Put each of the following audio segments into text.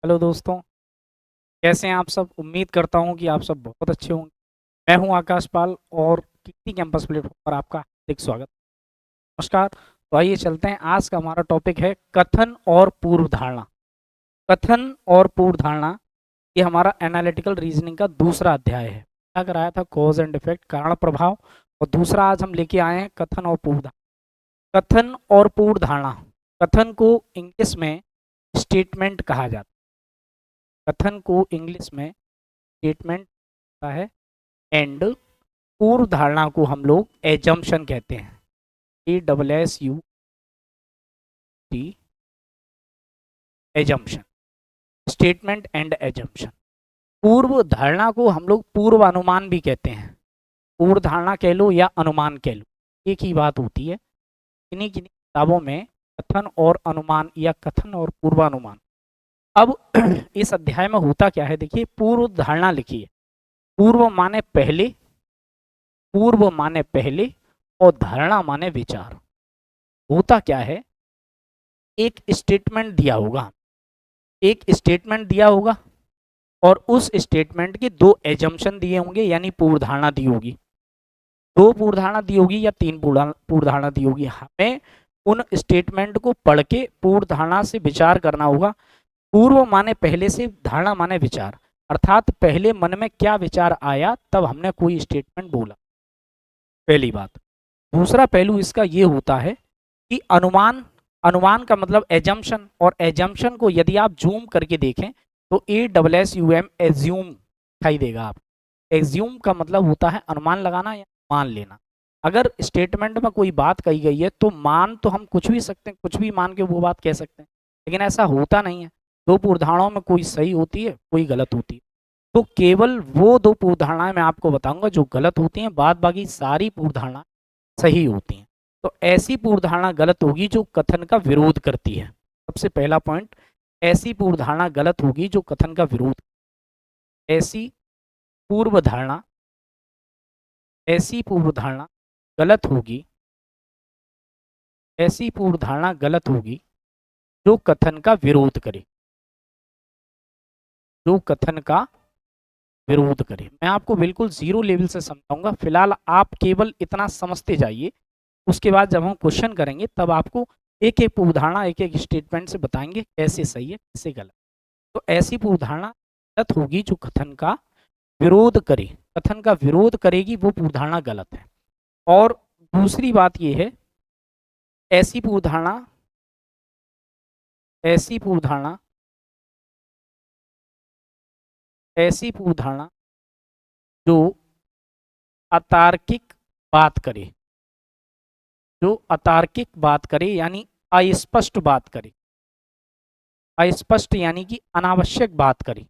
Hello दोस्तों, कैसे हैं आप सब? उम्मीद करता हूं कि आप सब बहुत अच्छे होंगे। मैं हूं आकाश पाल और कीर्ति कैंपस प्लेटफॉर्म पर आपका हार्दिक स्वागत। नमस्कार। तो आइए चलते हैं। आज का हमारा टॉपिक है कथन और पूर्व धारणा। कथन और पूर्व धारणा, ये हमारा एनालिटिकल रीजनिंग का दूसरा अध्याय है। क्या कराया था? कॉज एंड इफेक्ट, कारण प्रभाव। और दूसरा आज हम लेके आए हैं कथन और पूर्व धारणा। कथन और पूर्व धारणा। कथन को इंग्लिश में स्टेटमेंट कहा जाता है। कथन को इंग्लिश में स्टेटमेंट होता है। एंड पूर्व धारणा को हम लोग एजम्पशन कहते हैं। ASSUT, assumption. Statement and assumption. पूर्व धारणा को हम लोग पूर्वानुमान भी कहते हैं। पूर्व धारणा कह लो या अनुमान कह लो, एक ही बात होती है। किन्हीं किन्हीं किताबों में कथन और अनुमान या कथन और पूर्वानुमान। अब इस अध्याय में होता क्या है, देखिए। पूर्व धारणा लिखी है। पूर्व माने पहले, पूर्व माने पहले, और धारणा माने विचार। होता क्या है, एक स्टेटमेंट दिया होगा, एक स्टेटमेंट दिया होगा और उस स्टेटमेंट के दो एजम्पशन दिए होंगे, यानी पूर्व धारणा दी होगी। दो पूर्व धारणा दी होगी या तीन पूर्व धारणा दी होगी। हमें उन स्टेटमेंट को पढ़ के पूर्व धारणा से विचार करना होगा। पूर्व माने पहले से, धारणा माने विचार, अर्थात पहले मन में क्या विचार आया तब हमने कोई स्टेटमेंट बोला। पहली बात। दूसरा पहलू इसका ये होता है कि अनुमान। अनुमान का मतलब एजम्पशन, और एजम्पशन को यदि आप जूम करके देखें तो ASSUM, एज्यूम दिखाई देगा आप। एज्यूम का मतलब होता है अनुमान लगाना या मान लेना। अगर स्टेटमेंट में कोई बात कही गई है तो मान तो हम कुछ भी सकते हैं, कुछ भी मान के वो बात कह सकते हैं, लेकिन ऐसा होता नहीं है। दो पूर्वधारणाओं में कोई सही होती है, कोई गलत होती है। तो केवल वो दो पूर्वधारणाएं मैं आपको बताऊंगा जो गलत होती हैं, बाद बाकी सारी पूर्वधारणा सही होती हैं। तो ऐसी पूर्व धारणा गलत होगी जो कथन का विरोध करती है। सबसे पहला पॉइंट, ऐसी पूर्व धारणा गलत होगी जो कथन का विरोध। ऐसी पूर्व धारणा, ऐसी पूर्व धारणा गलत होगी, ऐसी पूर्व धारणा गलत होगी जो कथन का विरोध करे, जो कथन का विरोध करे। मैं आपको बिल्कुल जीरो लेवल से समझाऊंगा, फिलहाल आप केवल इतना समझते जाइए। उसके बाद जब हम क्वेश्चन करेंगे तब आपको एक एक उदाहरण, एक एक स्टेटमेंट से बताएंगे कैसे सही है कैसे गलत। तो ऐसी उदाहरण गलत होगी जो कथन का विरोध करे। कथन का विरोध करेगी वो उदाहरण गलत है। और दूसरी बात यह है, ऐसी उदाहरण, ऐसी उदाहरण, ऐसी उदाहरण जो अतार्किक बात करे, जो अतार्किक बात करे यानी अस्पष्ट बात करे। अस्पष्ट यानी कि अनावश्यक बात करे।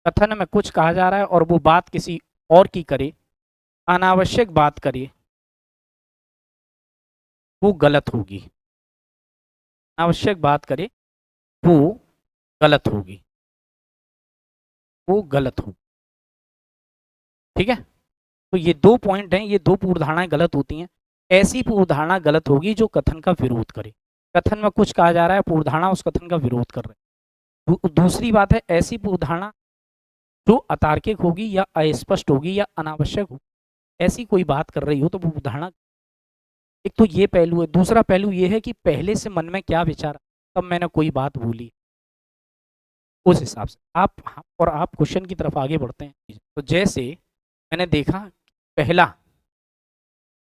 कथन में कुछ कहा जा रहा है और वो बात किसी और की करे, अनावश्यक बात करे, वो गलत होगी। अनावश्यक बात करे वो गलत होगी, वो गलत होगी। ठीक है। तो ये दो पॉइंट हैं, ये दो पूर्व धारणाएं गलत होती हैं। ऐसी पूर्व धारणा गलत होगी जो कथन का विरोध करे। कथन में कुछ कहा जा रहा है, पूर्व धारणा उस कथन का विरोध कर रहे हैं। दूसरी बात है, ऐसी पूर्व धारणा जो अतार्किक होगी या अस्पष्ट होगी या अनावश्यक होगी। ऐसी कोई बात कर रही हो तो वो धारणा। एक तो ये पहलू है। दूसरा पहलू ये है कि पहले से मन में क्या विचार तब मैंने कोई बात बोली, उस हिसाब से आप क्वेश्चन की तरफ आगे बढ़ते हैं। तो जैसे मैंने देखा पहला,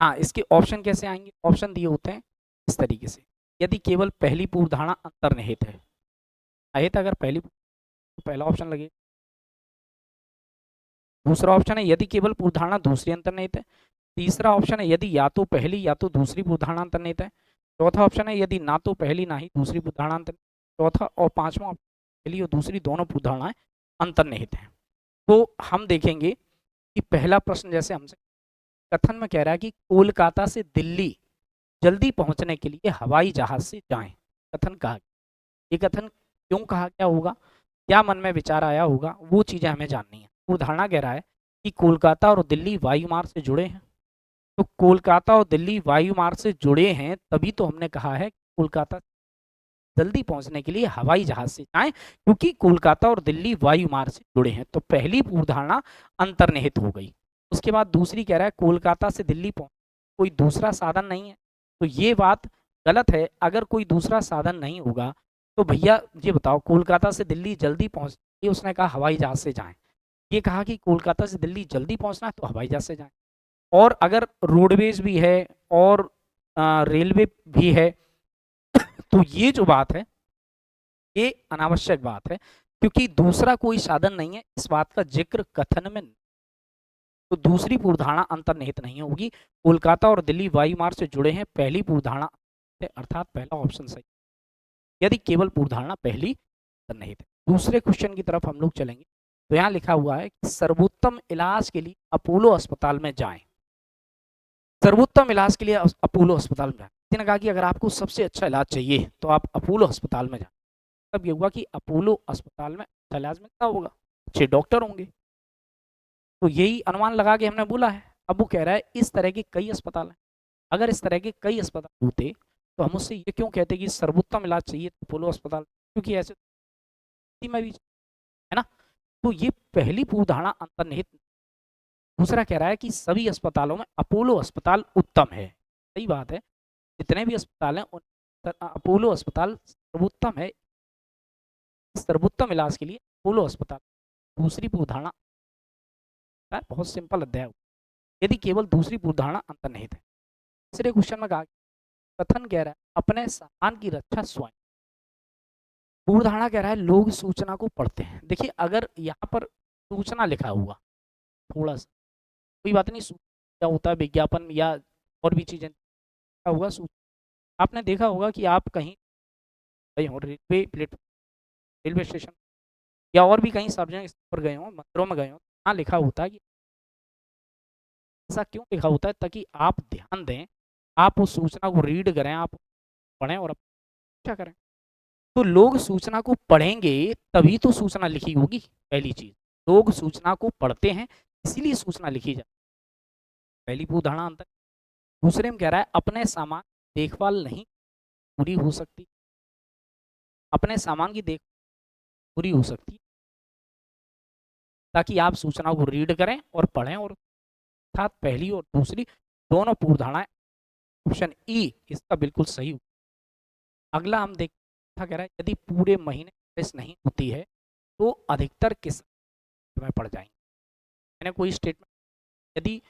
हाँ, इसके ऑप्शन कैसे आएंगे? ऑप्शन दिए होते हैं इस तरीके से। यदि केवल पहली पूर्व धारणा अंतर्निहित है, अहित अगर पहली, तो पहला ऑप्शन लगे। दूसरा ऑप्शन है यदि केवल पूर्व धारणा दूसरी अंतर्निहित है। तीसरा ऑप्शन है यदि या तो पहली या तो दूसरी पूर्व धारणा अंतर्निहित है। चौथा ऑप्शन है यदि ना तो पहली ना ही दूसरी पूर्व धारणा अंतर्निहित। चौथा और पांचवा, पहली और दूसरी दोनों पूर्व धारणाएं अंतर्निहित हैं। तो हम देखेंगे कि पहला प्रश्न जैसे हमसे कथन में कह रहा है कि कोलकाता से दिल्ली जल्दी पहुंचने के लिए हवाई जहाज से जाएं। कथन कहा, ये कथन क्यों कहा क्या होगा, क्या मन में विचार आया होगा, वो चीजें हमें जाननी है। उदाहरण कह रहा है कि कोलकाता और दिल्ली वायु मार्ग से जुड़े हैं। तो कोलकाता और दिल्ली वायु मार्ग से जुड़े हैं तभी तो हमने कहा है कोलकाता जल्दी पहुंचने के लिए हवाई जहाज से जाएं, क्योंकि कोलकाता और दिल्ली वायु मार्ग से जुड़े हैं। तो पहली पूर्व धारणा अंतर्निहित हो गई। उसके बाद दूसरी कह रहा है कोलकाता से दिल्ली पहुंच कोई दूसरा साधन नहीं है, तो ये बात गलत है। अगर कोई दूसरा साधन नहीं होगा तो भैया ये बताओ, कोलकाता से दिल्ली जल्दी पहुंच, ये उसने कहा हवाई जहाज से जाएं, ये कहा कि कोलकाता से दिल्ली जल्दी पहुंचना है तो हवाई जहाज से जाएं। और अगर रोडवेज भी है और रेलवे भी है, तो ये जो बात है ये अनावश्यक बात है, क्योंकि दूसरा कोई साधन नहीं है, इस बात का जिक्र कथन में। तो दूसरी पूर्वधारणा अंतर्निहित नहीं होगी। कोलकाता और दिल्ली वायु मार्ग से जुड़े हैं, पहली पूर्वधारणा है, अर्थात पहला ऑप्शन सही यदि केवल पूर्वधारणा पहली अंतर्निहित है। दूसरे क्वेश्चन की तरफ हम लोग चलेंगे। तो यहाँ लिखा हुआ है कि सर्वोत्तम इलाज के लिए अपोलो अस्पताल में जाएं। सर्वोत्तम इलाज के लिए अपोलो अस्पताल में जाएं। किसी ने कहा कि अगर आपको सबसे अच्छा इलाज चाहिए तो आप अपोलो अस्पताल में जाएं। तब ये हुआ कि अपोलो अस्पताल में अच्छा इलाज मिलता होगा, अच्छे डॉक्टर होंगे, तो यही अनुमान लगा के हमने बोला है। अब वो कह रहा है इस तरह के कई अस्पताल हैं, अगर इस तरह के कई अस्पताल होते तो हम उससे ये क्यों कहते कि सर्वोत्तम इलाज चाहिए तो अपोलो अस्पताल, क्योंकि ऐसे में भी है ना। तो ये पहली पूर्व धारणा अंतर्निहित। दूसरा कह रहा है कि सभी अस्पतालों में अपोलो अस्पताल उत्तम है। सही बात है, जितने भी अस्पताल हैं अपोलो अस्पताल सर्वोत्तम है। सर्वोत्तम इलाज के लिए अपोलो अस्पताल। दूसरी पूर्व धारणा, बहुत सिंपल अध्याय, यदि केवल दूसरी पूर्व धारणा अंतर्निहित है। तीसरे क्वेश्चन में कहा कथन कह रहा है अपने सामान की रक्षा स्वयं। पूर्व धारणा कह रहा है लोग सूचना को पढ़ते हैं। देखिए अगर यहाँ पर सूचना लिखा हुआ, थोड़ा सा कोई बात नहीं, क्या होता है विज्ञापन या और भी चीजें हुआ, आपने देखा होगा कि आप कहीं गए हो, रेलवे प्लेटफॉर्म, रेलवे स्टेशन या और भी कहीं सार्वजनिक स्थल पर गए हो, मंदिरों में गए हो, यहाँ लिखा होता है कि ऐसा क्यों लिखा होता है, ताकि आप ध्यान दें, आप उस सूचना को रीड करें, आप पढ़ें और क्या करें। तो लोग सूचना को पढ़ेंगे तभी तो सूचना लिखी होगी। पहली चीज, लोग सूचना को पढ़ते हैं इसीलिए सूचना लिखी जाए, पहली उदाहरण अंतर। दूसरे में कह रहा है अपने सामान देखभाल नहीं पूरी हो सकती, अपने सामान की देख पूरी हो सकती ताकि आप सूचना को रीड करें और पढ़ें, और अर्थात पहली और दूसरी दोनों पूर्व धारणाएं, ऑप्शन ई इसका बिल्कुल सही हो। अगला हम देख कह रहा है यदि पूरे महीने बारिश नहीं होती है तो अधिकतर किसान में पड़ जाएंगे। मैंने कोई स्टेटमेंट, यदि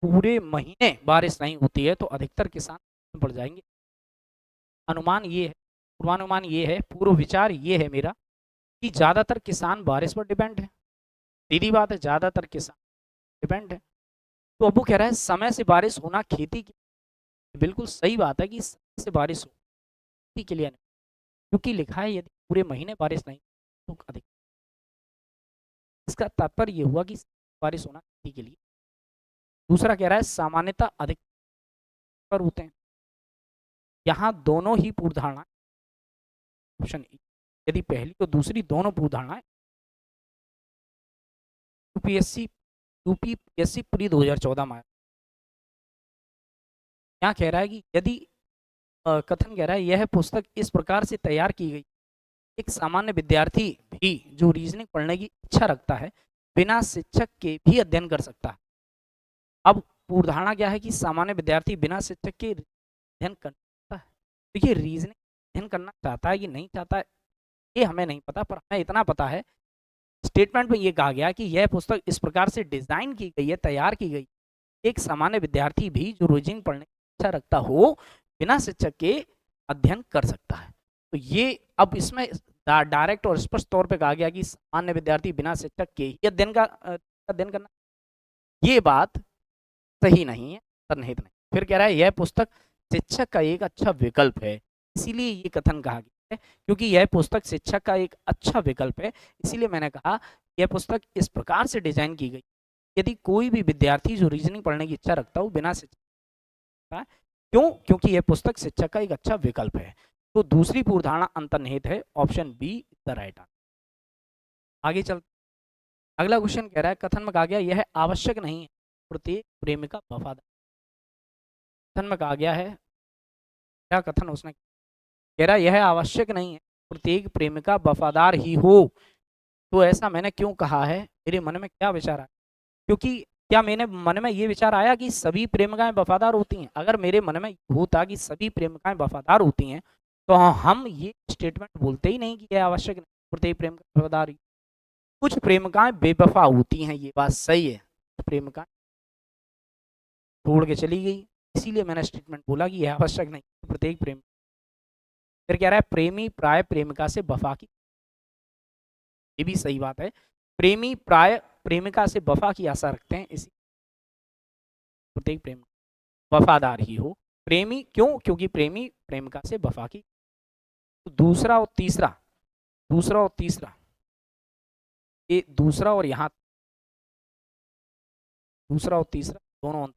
पूरे महीने बारिश नहीं होती है तो अधिकतर किसान पड़ जाएंगे। अनुमान ये है, पूर्वानुमान ये है, पूर्व विचार ये है मेरा कि ज़्यादातर किसान बारिश पर डिपेंड है। सीधी बात है, ज़्यादातर किसान डिपेंड है। तो अब वो कह रहा है समय से बारिश होना खेती की, बिल्कुल सही बात है कि समय से बारिश हो खेती के लिए नहीं, क्योंकि लिखा है यदि पूरे महीने बारिश नहीं तो अधिक, इसका तात्पर्य ये हुआ कि बारिश होना खेती के लिए। दूसरा कह रहा है सामान्यतः अधिक पर होते हैं। यहाँ दोनों ही पूर्व धारणा, ऑप्शन ई, यदि पहली तो दूसरी दोनों पूर्व धारणाएं यूपीएससी प्री 2014 में। यहाँ कह रहा है कि यदि कथन कह रहा है यह पुस्तक इस प्रकार से तैयार की गई, एक सामान्य विद्यार्थी भी जो रीजनिंग पढ़ने की इच्छा रखता है बिना शिक्षक के भी अध्ययन कर सकता है। अब पूर्व धारणा क्या है कि सामान्य विद्यार्थी बिना शिक्षक के अध्ययन कर सकता है। देखिए रीजनिंग अध्ययन करना चाहता है कि नहीं चाहता है ये हमें नहीं पता, पर हमें इतना पता है स्टेटमेंट में ये कहा गया कि यह पुस्तक इस प्रकार से डिजाइन की गई है, तैयार की गई, एक सामान्य विद्यार्थी भी जो रीजनिंग पढ़ने की इच्छा रखता हो बिना शिक्षक के अध्ययन कर सकता है। तो ये अब इसमें डायरेक्ट और स्पष्ट तौर पे कहा गया कि सामान्य विद्यार्थी बिना शिक्षक के ही अध्ययन करना, ये बात सही नहीं है, अंतर्निहित नहीं। फिर कह रहा है यह पुस्तक शिक्षक का एक अच्छा विकल्प है, इसीलिए ये कथन कहा गया है, क्योंकि यह पुस्तक शिक्षक का एक अच्छा विकल्प है, इसीलिए मैंने कहा यह पुस्तक इस प्रकार से डिजाइन की गई यदि कोई भी विद्यार्थी जो रीजनिंग पढ़ने की इच्छा रखता हो बिना शिक्षक, क्यों, क्योंकि यह पुस्तक शिक्षक का एक अच्छा विकल्प है। तो दूसरी पूर्व धारणा अंतर्निहित है, option be the right answer. आगे चल, अगला क्वेश्चन कह रहा है कथन में कहा गया यह आवश्यक नहीं है प्रत्येक प्रेमिका वफादार। कथन में कहा गया है, क्या कथन उसने, कह रहा यह आवश्यक नहीं है प्रत्येक प्रेमिका वफादार ही हो। तो ऐसा मैंने क्यों कहा है, मेरे मन में क्या विचार आया, क्योंकि क्या मेरे मन में ये विचार आया कि सभी प्रेमिकाएं वफादार होती हैं? अगर मेरे मन में होता कि सभी प्रेमिकाएं वफादार होती हैं तो हम ये स्टेटमेंट बोलते ही नहीं कि यह आवश्यक नहीं प्रत्येक प्रेमिका वफादार ही। कुछ प्रेमिकाएं बेवफा होती हैं, ये बात सही है, कुछ प्रेमिकाएं छोड़ के चली गई, इसीलिए मैंने स्टेटमेंट बोला कि यह आवश्यक नहीं प्रत्येक प्रेम। फिर कह रहा है प्रेमी प्राय प्रेमिका से वफा की, ये भी सही बात है, प्रेमी प्राय प्रेमिका से वफा की आशा रखते हैं, इसी प्रत्येक प्रेम वफादार ही हो। प्रेमी क्यों, क्योंकि प्रेमी प्रेमिका से वफा की। तो दूसरा और तीसरा, दूसरा और तीसरा, ये दूसरा और यहाँ दूसरा और तीसरा दोनों